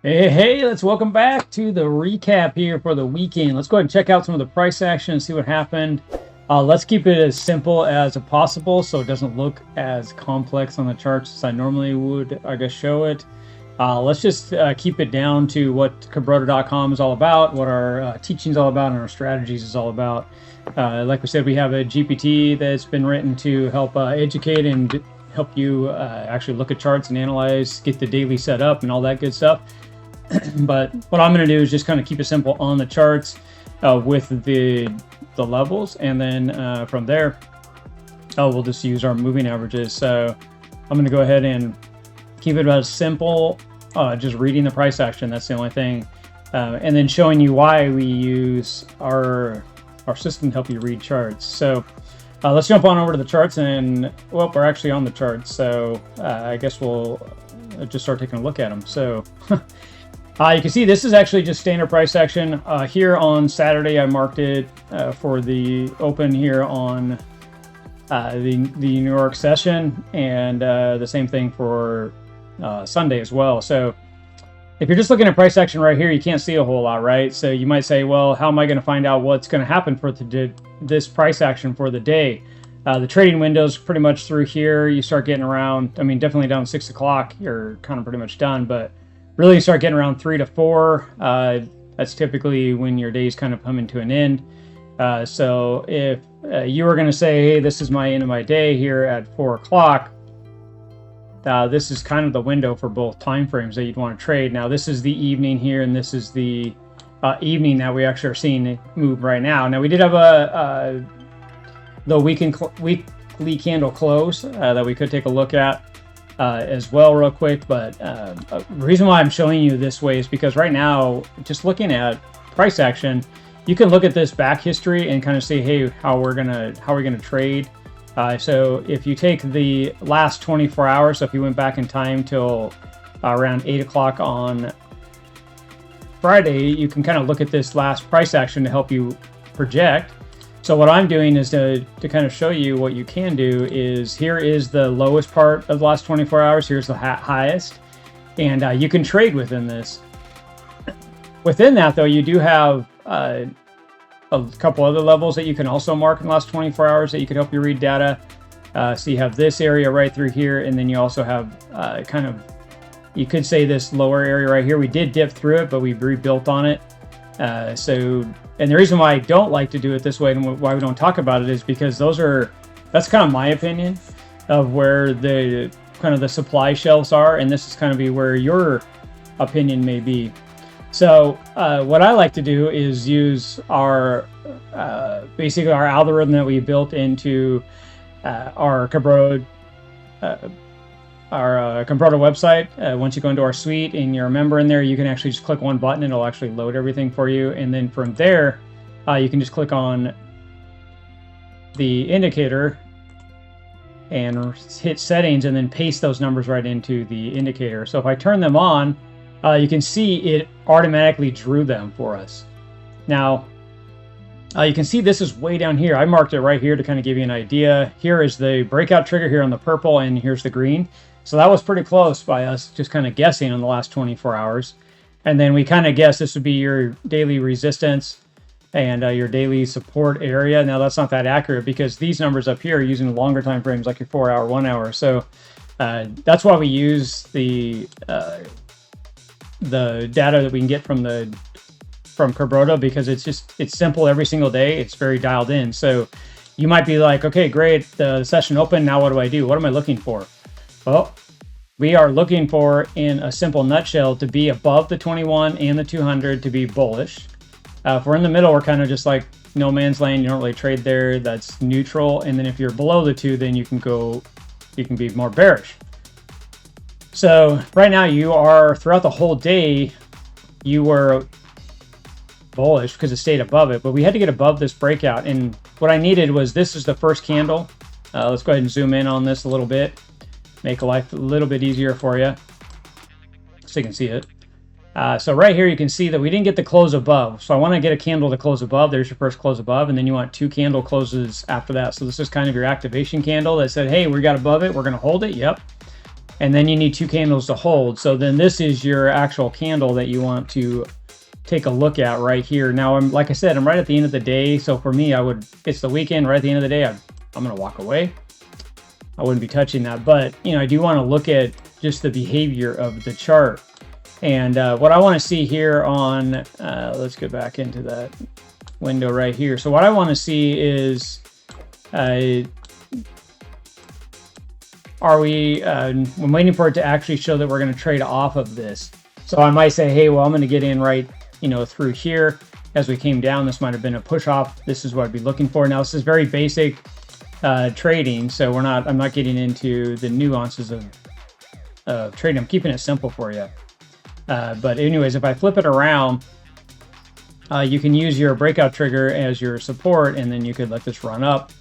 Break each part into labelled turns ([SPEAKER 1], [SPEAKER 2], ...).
[SPEAKER 1] Hey, let's welcome back to the recap here for the weekend. Let's go ahead and check out some of the price action and see what happened. Let's keep it as simple as possible so it doesn't look as complex on the charts as I normally would, I guess, show it. Let's just keep it down to what Kabroda.com is all about, what our teaching is all about, and our strategies is all about. Like we said, we have a GPT that's been written to help educate and help you actually look at charts and analyze, get the daily set up and all that good stuff. But what I'm going to do is just kind of keep it simple on the charts with the levels, and then from there, we'll just use our moving averages. So I'm going to go ahead and keep it as simple, just reading the price action. That's the only thing, and then showing you why we use our system to help you read charts. So let's jump on over to the charts, and well, we're actually on the charts. So I guess we'll just start taking a look at them. So. You can see this is actually just standard price action. Here on Saturday, I marked it for the open here on the New York session, and the same thing for Sunday as well. So if you're just looking at price action right here, you can't see a whole lot, right? So you might say, well, how am I going to find out what's going to happen for this price action for the day? The trading window's pretty much through here. You start getting around, I mean, definitely down 6 o'clock, you're kind of pretty much done, but really, you start getting around 3 to 4. That's typically when your day's kind of coming to an end. So if you were going to say, hey, this is my end of my day here at 4 o'clock, this is kind of the window for both time frames that you'd want to trade. Now, this is the evening here, and this is the evening that we actually are seeing it move right now. Now, we did have the weekly candle close that we could take a look at. As well real quick, but the reason why I'm showing you this way is because right now, just looking at price action, you can look at this back history and kind of see, hey, how are we gonna trade. So if you take the last 24 hours, so if you went back in time till around 8 o'clock on Friday, you can kind of look at this last price action to help you project. So what I'm doing is to kind of show you what you can do is, here is the lowest part of the last 24 hours. Here's the highest. And you can trade within this. Within that, though, you do have a couple other levels that you can also mark in the last 24 hours that you can help you read data. So you have this area right through here. And then you also have kind of, you could say this lower area right here. We did dip through it, but we rebuilt on it. And the reason why I don't like to do it this way and why we don't talk about it is because that's kind of my opinion of where the kind of the supply shelves are, and this is kind of be where your opinion may be. So what I like to do is use our basically our algorithm that we built into our Kabroda website. Once you go into our suite and you're a member in there, you can actually just click one button and it'll actually load everything for you. And then from there, you can just click on the indicator and hit settings and then paste those numbers right into the indicator. So if I turn them on, you can see it automatically drew them for us. Now, you can see this is way down here. I marked it right here to kind of give you an idea. Here is the breakout trigger here on the purple, and here's the green. So that was pretty close by us just kind of guessing on the last 24 hours. And then we kind of guessed this would be your daily resistance and your daily support area. Now that's not that accurate because these numbers up here are using longer time frames like your 4 hour, 1 hour. So that's why we use the data that we can get from Kabroda, because it's simple every single day. It's very dialed in. So you might be like, okay, great, the session open. Now what do I do? What am I looking for? Well, we are looking for, in a simple nutshell, to be above the 21 and the 200 to be bullish. If we're in the middle, we're kind of just like no man's land. You don't really trade there. That's neutral. And then if you're below the 2, then you can be more bearish. So right now you are, throughout the whole day, you were bullish because it stayed above it, but we had to get above this breakout. And what I needed was, this is the first candle. Let's go ahead and zoom in on this a little bit. Make life a little bit easier for you so you can see it. So right here you can see that we didn't get the close above. So I want to get a candle to close above. There's your first close above, and then you want 2 candle closes after that. So this is kind of your activation candle that said, hey, we got above it, we're going to hold it. Yep. and then you need 2 candles to hold. So then this is your actual candle that you want to take a look at right here. Now, like I said, I'm right at the end of the day. So for me, it's the weekend, right at the end of the day, I'm going to walk away. I wouldn't be touching that, but I do want to look at just the behavior of the chart. And what I want to see here on, let's go back into that window right here. So what I want to see is, I'm waiting for it to actually show that we're going to trade off of this. So I might say, hey, well, I'm going to get in right, through here. As we came down, this might have been a push off. This is what I'd be looking for. Now, this is very basic trading, so I'm not getting into the nuances of trading. I'm keeping it simple for you. But anyways, if I flip it around, you can use your breakout trigger as your support, and then you could let this run up.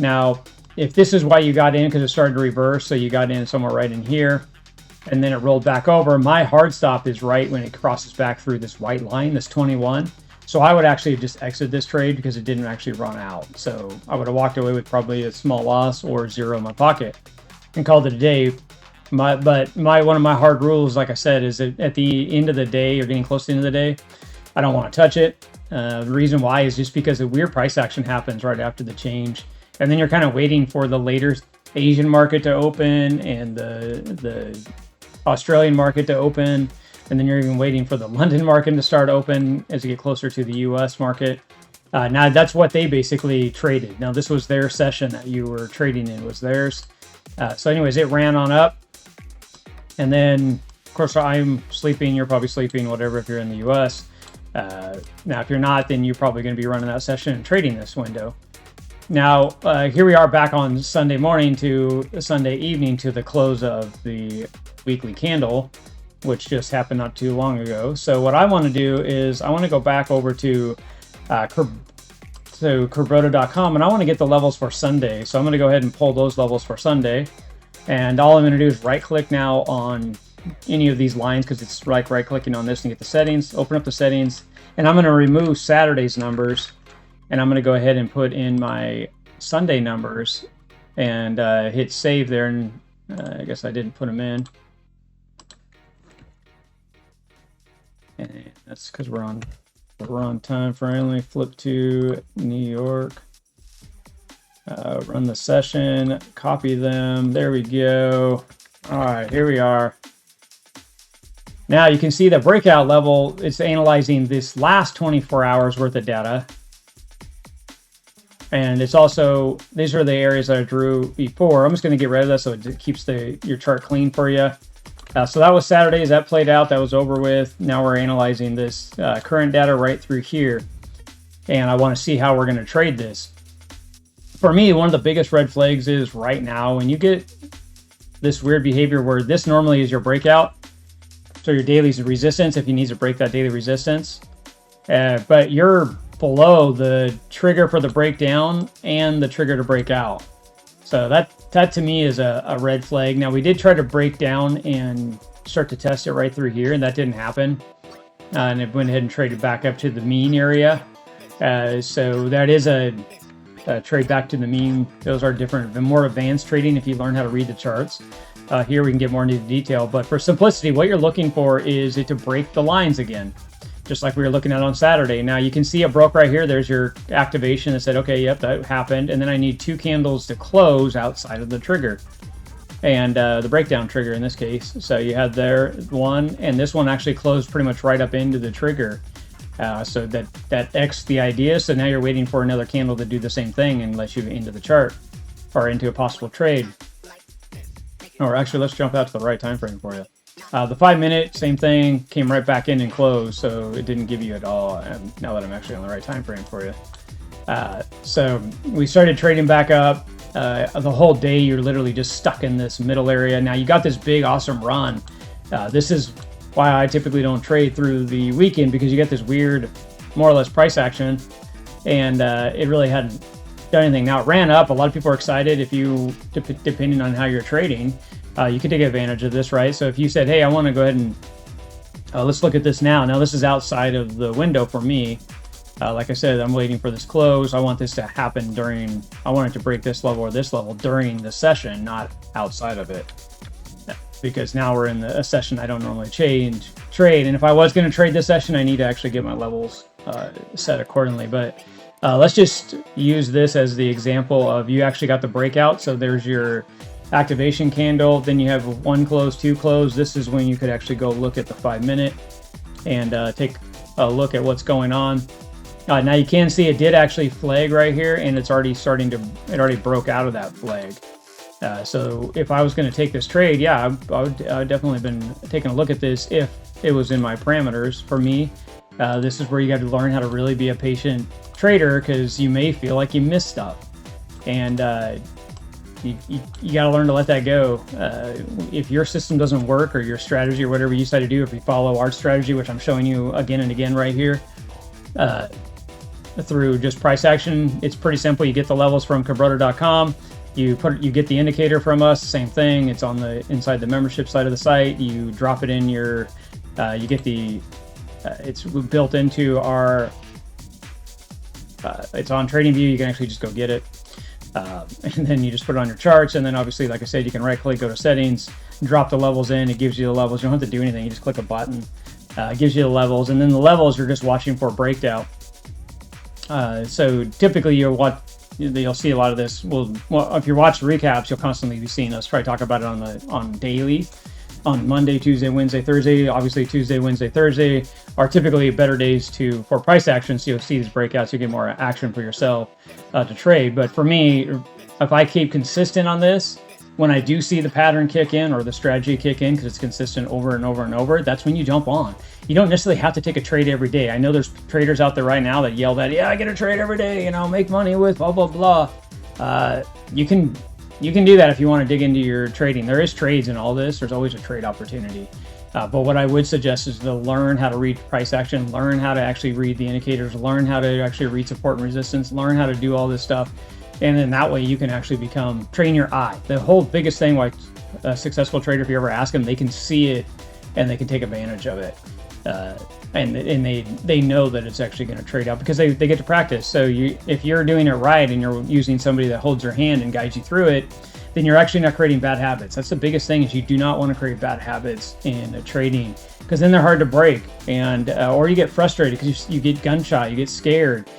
[SPEAKER 1] Now, if this is why you got in, because it started to reverse, so you got in somewhere right in here, and then it rolled back over, my hard stop is right when it crosses back through this white line, this 21. So I would actually just exit this trade because it didn't actually run out. So I would have walked away with probably a small loss or 0 in my pocket and called it a day. One of my hard rules, like I said, is that at the end of the day or getting close to the end of the day, I don't want to touch it. The reason why is just because a weird price action happens right after the change. And then you're kind of waiting for the later Asian market to open and the Australian market to open. And then you're even waiting for the London market to start open as you get closer to the US market. Now that's what they basically traded. Now this was their session that you were trading in, was theirs. So anyways, it ran on up. And then, of course, I'm sleeping, you're probably sleeping, whatever, if you're in the US. Now, if you're not, then you're probably going to be running that session and trading this window. Now, here we are back on Sunday morning to Sunday evening to the close of the weekly candle, which just happened not too long ago. So what I want to do is I want to go back over to Kabroda.com, and I want to get the levels for Sunday. So I'm going to go ahead and pull those levels for Sunday. And all I'm going to do is right-click now on any of these lines, because it's like right-clicking on this and get the settings, open up the settings, and I'm going to remove Saturday's numbers, and I'm going to go ahead and put in my Sunday numbers and hit save there, and I guess I didn't put them in. And that's because we're on time frame. Let me flip to New York. Run the session, copy them. There we go. All right, here we are. Now you can see the breakout level. It's analyzing this last 24 hours worth of data. And it's also, these are the areas that I drew before. I'm just going to get rid of that so it keeps your chart clean for you. So that was Saturday's, that played out, that was over with. Now we're analyzing this current data right through here. And I want to see how we're going to trade this. For me, one of the biggest red flags is right now when you get this weird behavior where this normally is your breakout. So your daily resistance, if you need to break that daily resistance. But you're below the trigger for the breakdown and the trigger to break out. So that to me is a red flag. Now we did try to break down and start to test it right through here, and that didn't happen. And it went ahead and traded back up to the mean area. So that is a trade back to the mean. Those are different, the more advanced trading if you learn how to read the charts. Here we can get more into the detail, but for simplicity, what you're looking for is it to break the lines again, just like we were looking at on Saturday. Now you can see it broke right here. There's your activation that said, okay, yep, that happened. And then I need 2 candles to close outside of the trigger and the breakdown trigger in this case. So you had there one, and this one actually closed pretty much right up into the trigger. So that X the idea. So now you're waiting for another candle to do the same thing and let you into the chart or into a possible trade. Or actually, let's jump out to the right time frame for you. The 5 minute, same thing, came right back in and closed, so it didn't give you at all. And now that I'm actually on the right time frame for you. So we started trading back up. The whole day, you're literally just stuck in this middle area. Now you got this big, awesome run. This is why I typically don't trade through the weekend, because you get this weird, more or less price action, and it really hadn't done anything. Now it ran up. A lot of people are excited. If you, depending on how you're trading, you can take advantage of this, right? So if you said, hey, I want to go ahead and let's look at this now. Now this is outside of the window for me. Like I said, I'm waiting for this close. I want this to happen I want it to break this level or this level during the session, not outside of it. because now we're in a session I don't normally trade. And if I was going to trade this session, I need to actually get my levels set accordingly. But let's just use this as the example of you actually got the breakout. So there's your activation candle. Then you have 1 close, 2 close. This is when you could actually go look at the 5 minute and take a look at what's going on. Now you can see it did actually flag right here, and it's already it already broke out of that flag. So if I was going to take this trade, yeah, I would definitely been taking a look at this if it was in my parameters. For me, this is where you got to learn how to really be a patient trader, because you may feel like you missed stuff, and you got to learn to let that go. If your system doesn't work, or your strategy, or whatever you decide to do, if you follow our strategy, which I'm showing you again and again right here, through just price action, it's pretty simple. You get the levels from Kabroda.com. You get the indicator from us, same thing. It's on the inside the membership side of the site. You drop it in your, you get the, it's built into our, it's on TradingView. You can actually just go get it. And then you just put it on your charts. And then obviously, like I said, you can right click, go to settings, drop the levels in. It gives you the levels. You don't have to do anything. You just click a button. It gives you the levels. And then the levels, you're just watching for a breakout. So typically you'll see a lot of this. Well, if you watch recaps, you'll constantly be seeing us try to talk about it on daily, on Monday, Tuesday, Wednesday, Thursday. Obviously, Tuesday, Wednesday, Thursday are typically better days for price action. So you'll see these breakouts, you get more action for yourself to trade. But for me, if I keep consistent on this, when I do see the pattern kick in or the strategy kick in, because it's consistent over and over and over, that's when you jump on. You don't necessarily have to take a trade every day. I know there's traders out there right now that yell that, yeah, I get a trade every day, make money with blah, blah, blah. You can do that if you want to dig into your trading. There is trades in all this. There's always a trade opportunity. But what I would suggest is to learn how to read price action, learn how to actually read the indicators, learn how to actually read support and resistance, learn how to do all this stuff. And then that way you can actually train your eye. The whole biggest thing, like a successful trader, if you ever ask them, they can see it and they can take advantage of it. And they know that it's actually going to trade out because they get to practice. So if you're doing it right and you're using somebody that holds your hand and guides you through it, then you're actually not creating bad habits. That's the biggest thing, is you do not want to create bad habits in trading, because then they're hard to break, and or you get frustrated because you get gun shy, you get scared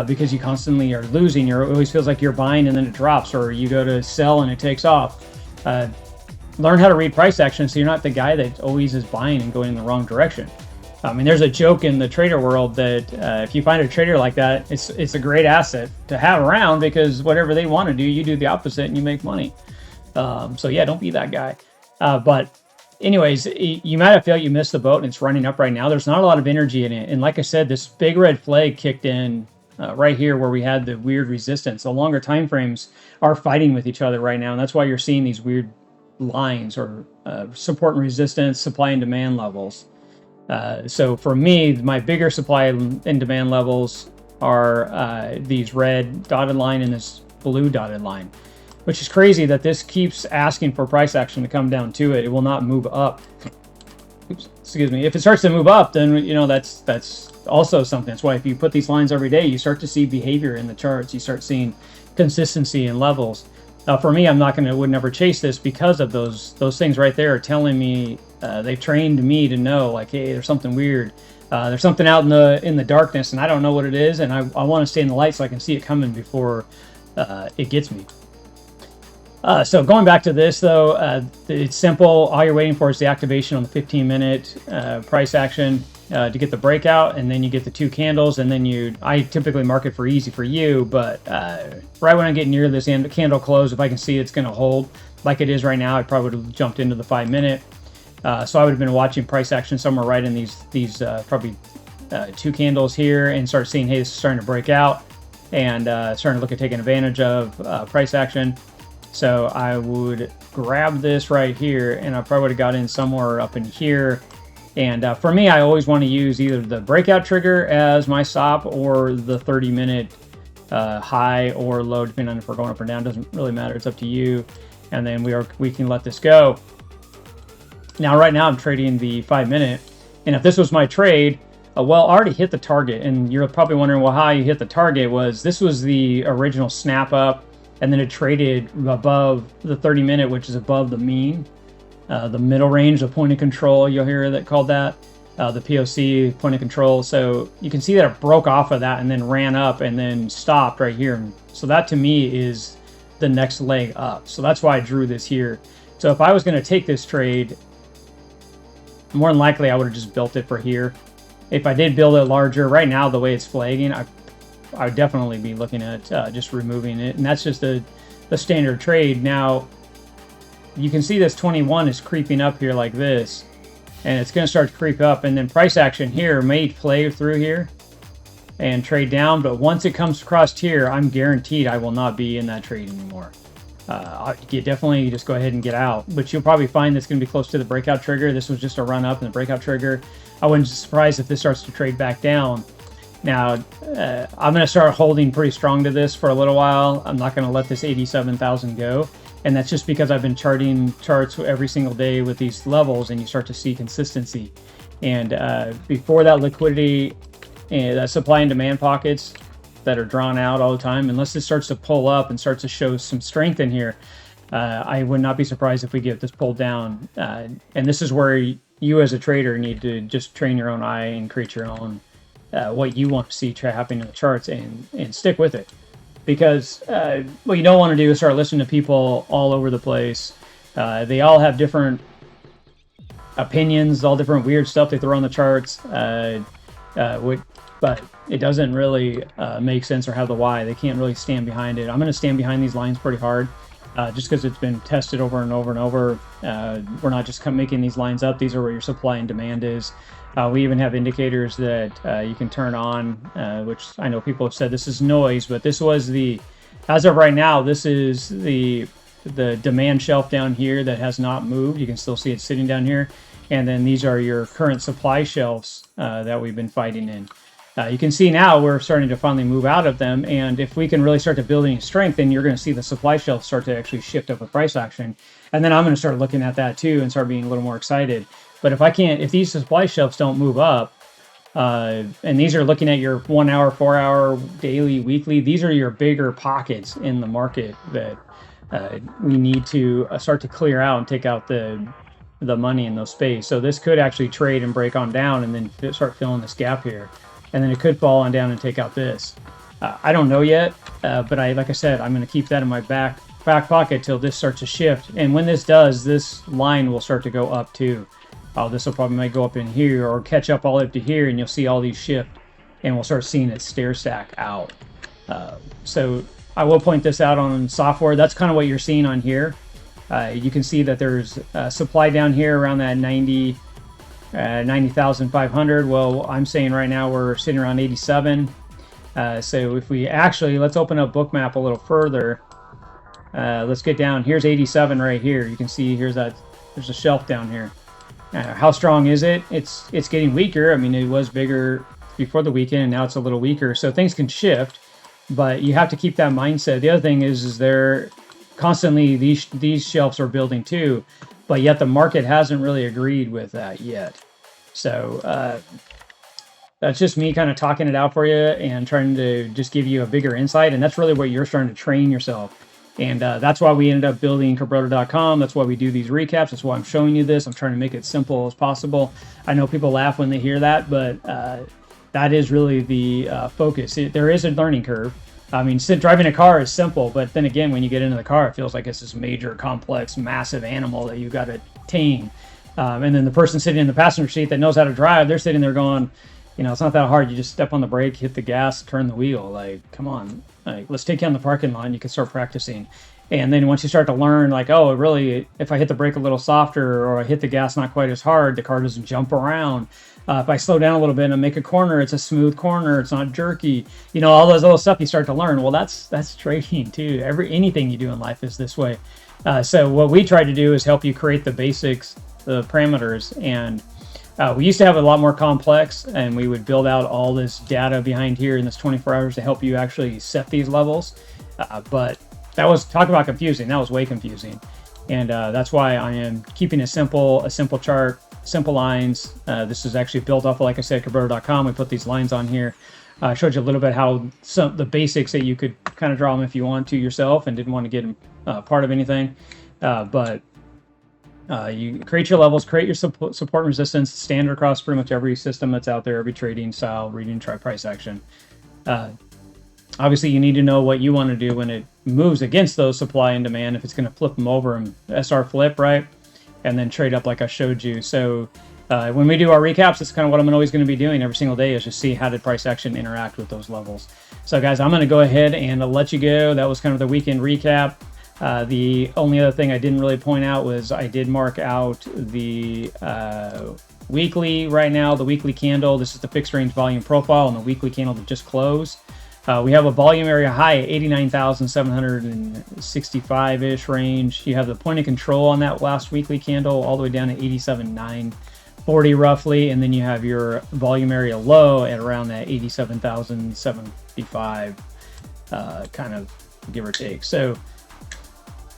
[SPEAKER 1] because you constantly are losing. It always feels like you're buying and then it drops, or you go to sell and it takes off. Learn how to read price action so you're not the guy that always is buying and going in the wrong direction. I mean, there's a joke in the trader world that if you find a trader like that, it's a great asset to have around, because whatever they want to do, you do the opposite and you make money. So yeah, don't be that guy. But anyways, you might have felt you missed the boat and it's running up right now. There's not a lot of energy in it. And like I said, this big red flag kicked in right here where we had the weird resistance. The longer time frames are fighting with each other right now. And that's why you're seeing these weird lines, or support and resistance, supply and demand levels. So for me, my bigger supply and demand levels are these red dotted line and this blue dotted line, which is crazy that this keeps asking for price action to come down to it. It will not move up. Oops, excuse me. If it starts to move up, then that's also something. That's why if you put these lines every day, you start to see behavior in the charts. You start seeing consistency in levels. For me, would never chase this because of those things right there are telling me. They've trained me to know, like, hey, there's something weird. There's something out in the darkness, and I don't know what it is, and I want to stay in the light so I can see it coming before it gets me. So going back to this, though, it's simple. All you're waiting for is the activation on the 15-minute price action to get the breakout, and then you get the 2 candles, and then I typically mark it for easy for you, but right when I get near this candle close, if I can see it's going to hold like it is right now, I probably would have jumped into the 5-minute. So I would have been watching price action somewhere right in these probably 2 candles here, and start seeing, hey, this is starting to break out, and starting to look at taking advantage of price action. So I would grab this right here, and I probably would have got in somewhere up in here. And for me, I always want to use either the breakout trigger as my stop, or the 30-minute high or low, depending on if we're going up or down. Doesn't really matter. It's up to you. And then we can let this go. Now, right now, I'm trading the 5-minute, and if this was my trade, well, I already hit the target, and you're probably wondering, well, how you hit the target this was the original snap up, and then it traded above the 30-minute, which is above the mean. the middle range, the point of control, you'll hear that called that. The POC, point of control. So you can see that it broke off of that and then ran up and then stopped right here. And so that to me is the next leg up. So that's why I drew this here. So if I was going to take this trade, more than likely I would have just built it for here. If I did build it larger, right now the way it's flagging, I would definitely be looking at just removing it. And that's just the standard trade. Now, you can see this 21 is creeping up here like this. And it's going to start to creep up, and then price action here may play through here and trade down, but once it comes across here, I'm guaranteed I will not be in that trade anymore. You definitely just go ahead and get out, but you'll probably find that's going to be close to the breakout trigger. This was just a run up in the breakout trigger. I wouldn't be surprised if this starts to trade back down. Now, I'm going to start holding pretty strong to this for a little while. I'm not going to let this 87,000 go. And that's just because I've been charting charts every single day with these levels, and you start to see consistency. And before that liquidity, that supply and demand pockets that are drawn out all the time, unless this starts to pull up and starts to show some strength in here, I would not be surprised if we get this pulled down. And this is where you as a trader need to just train your own eye and create your own what you want to see happening in the charts and stick with it. Because what you don't want to do is start listening to people all over the place. They all have different opinions, all different weird stuff they throw on the charts. But it doesn't really make sense or have the why. They can't really stand behind it. I'm going to stand behind these lines pretty hard just because it's been tested over and over and over. We're not just making these lines up. These are where your supply and demand is. We even have indicators that you can turn on, which I know people have said this is noise, but this was as of right now, this is the demand shelf down here that has not moved. You can still see it sitting down here. And then these are your current supply shelves that we've been fighting in. You can see now we're starting to finally move out of them. And if we can really start to build any strength, then you're going to see the supply shelves start to actually shift up with price action. And then I'm going to start looking at that too and start being a little more excited. But if these supply shelves don't move up, and these are looking at your 1 hour, 4 hour, daily, weekly, these are your bigger pockets in the market that we need to start to clear out and take out the money in those space. So this could actually trade and break on down and then start filling this gap here. And then it could fall on down and take out this. I don't know yet, but like I said, I'm going to keep that in my back pocket till this starts to shift. And when this does, this line will start to go up too. This will probably might go up in here or catch up all up to here, and you'll see all these shift, and we'll start seeing it stair stack out. So I will point this out on software. That's kind of what you're seeing on here. You can see that there's supply down here around that 90,500. Well, I'm saying right now we're sitting around 87. So if we let's open up Bookmap a little further. Let's get down. Here's 87 right here. You can see there's a shelf down here. How strong is it? It's getting weaker. I mean, it was bigger before the weekend, and now it's a little weaker. So things can shift, but you have to keep that mindset. The other thing is they're constantly these shelves are building too, but yet the market hasn't really agreed with that yet. So that's just me kind of talking it out for you and trying to just give you a bigger insight. And that's really what you're starting to train yourself. And that's why we ended up building Kabroda.com. That's why we do these recaps. That's why I'm showing you this. I'm trying to make it simple as possible. I know people laugh when they hear that, but that is really the focus. There is a learning curve. I mean, driving a car is simple, but then again, when you get into the car, it feels like it's this major, complex, massive animal that you got to tame. And then the person sitting in the passenger seat that knows how to drive, they're sitting there going, it's not that hard. You just step on the brake, hit the gas, turn the wheel. Like, come on. Like, let's take you on the parking lot and you can start practicing. And then once you start to learn, like, oh, really, if I hit the brake a little softer or I hit the gas not quite as hard, the car doesn't jump around. If I slow down a little bit and make a corner, it's a smooth corner. It's not jerky. All those little stuff you start to learn. Well, that's trading too. Anything you do in life is this way. So what we try to do is help you create the basics, the parameters. And we used to have a lot more complex, and we would build out all this data behind here in this 24 hours to help you actually set these levels. But that was, talk about confusing. That was way confusing. And that's why I am keeping it simple, a simple chart, simple lines. This is actually built off of, like I said, Kabroda.com. We put these lines on here. I showed you a little bit how the basics that you could kind of draw them if you want to yourself and didn't want to get them part of anything. But You create your levels, create your support and resistance, standard across pretty much every system that's out there, every trading style, reading, try price action. Obviously, you need to know what you want to do when it moves against those supply and demand, if it's going to flip them over and SR flip, right? And then trade up like I showed you. So when we do our recaps, that's kind of what I'm always going to be doing every single day, is just see how did price action interact with those levels. So guys, I'm going to go ahead and let you go. That was kind of the weekend recap. The only other thing I didn't really point out was I did mark out the weekly right now, the weekly candle. This is the fixed range volume profile, and the weekly candle that just closed. We have a volume area high at 89,765-ish range. You have the point of control on that last weekly candle all the way down to 87,940 roughly, and then you have your volume area low at around that 87,755, kind of give or take. So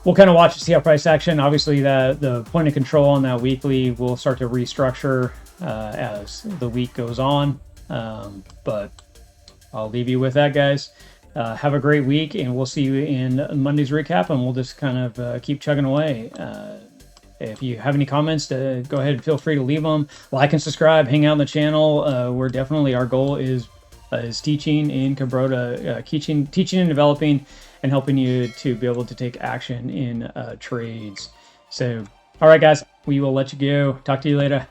[SPEAKER 1] we'll kind of watch to see how price action. Obviously, the point of control on that weekly will start to restructure as the week goes on, but I'll leave you with that, guys. Have a great week, and we'll see you in Monday's recap, and we'll just kind of keep chugging away. If you have any comments, go ahead and feel free to leave them. Like and subscribe, hang out on the channel. We're definitely, our goal is teaching in Kabroda, teaching and developing, and helping you to be able to take action in trades. So, all right, guys, we will let you go. Talk to you later.